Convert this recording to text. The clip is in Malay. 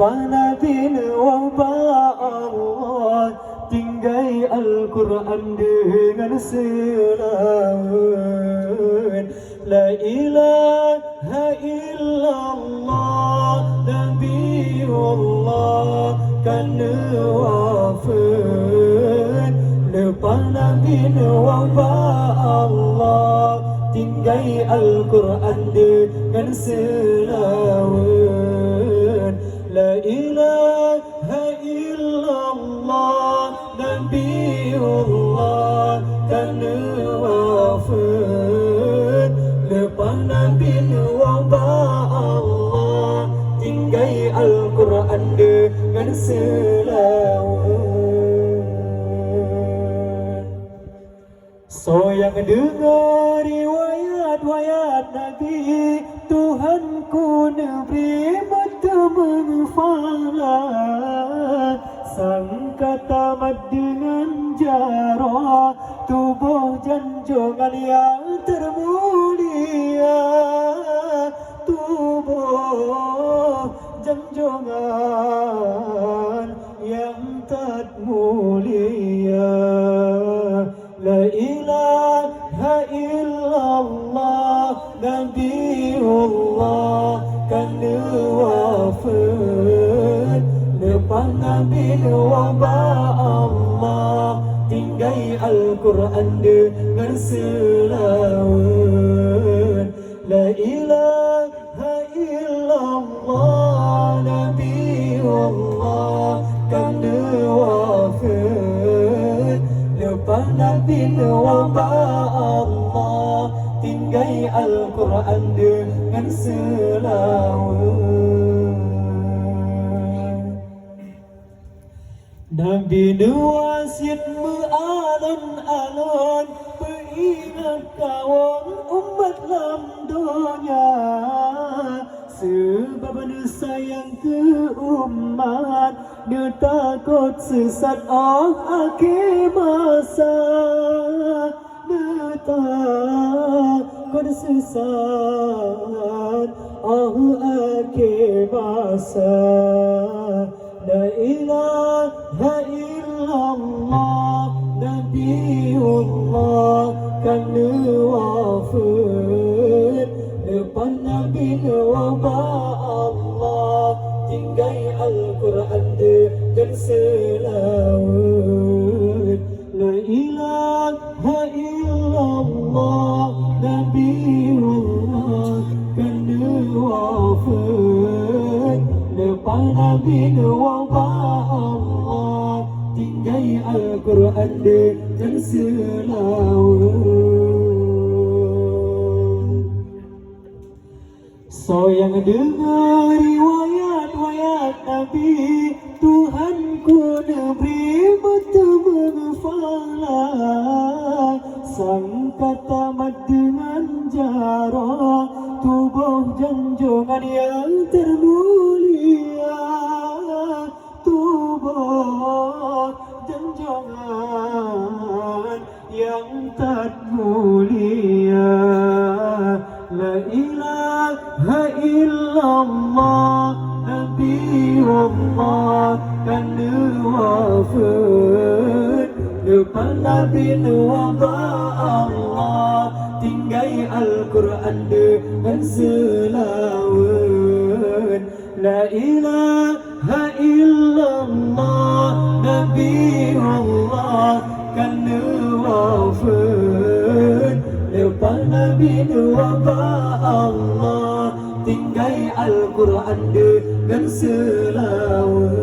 lepas Nabi wabah Allah, tinggai Al-Quran dengan selawat. La ilaha illallah Nabiullah kan wafat. Lepas Nabi wabah Allah, tinggai Al-Quran dengan selawat. La ilaha illallah Nabiullah kan wafat. Lepas Nabi wabah Allah, tinggai Al-Quran dengan selawat. So yang dengar riwayat-riwayat Nabi, Tuhanku negeri mata menghafal. Sang tamat dengan jarah, tubuh janjungan yang termulia. Tubuh janjungan yang termulia. La ilaha illallah Nabiullah kan wafat. Lepas Nabi wabah Allah, tinggai Al-Quran dengan selawat. La ilaha illallah Nabiullah kan wafat. Lepas Nabi wabah Allah, tinggai Al-Quran dengan selawat. Nabi wasiat alon-alon, peringat kawan umat dalam dunia. Sebab dia sayang ke umat, dia takut sesat akhir masa. Dia takut sesat akhir masa. La ilaha illallah Nabiullah kan wafat. Lepas Nabi wabah Allah, tinggai Al-Quran dan selawat. La ilaha illallah Nabiullah kan wafat. Lepas Nabi wabah Allah, tinggai Al-Quran dan selawat. So yang dengar riwayat-riwayat Nabi, Tuhanku negeri mata menghafal. Sang tamat dengan jarah, tubuh janjungan yang termulia. Tubuh janjungan yang termulia. La ilaha illallah Nabiullah kan wafat. Lepas Nabi wabah Allah, tinggai Al-Quran dengan selawat. La ilaha illallah Nabiullah kan wafat. Lepas Nabi wabah Allah, tinggai Al-Quran dengan selawat.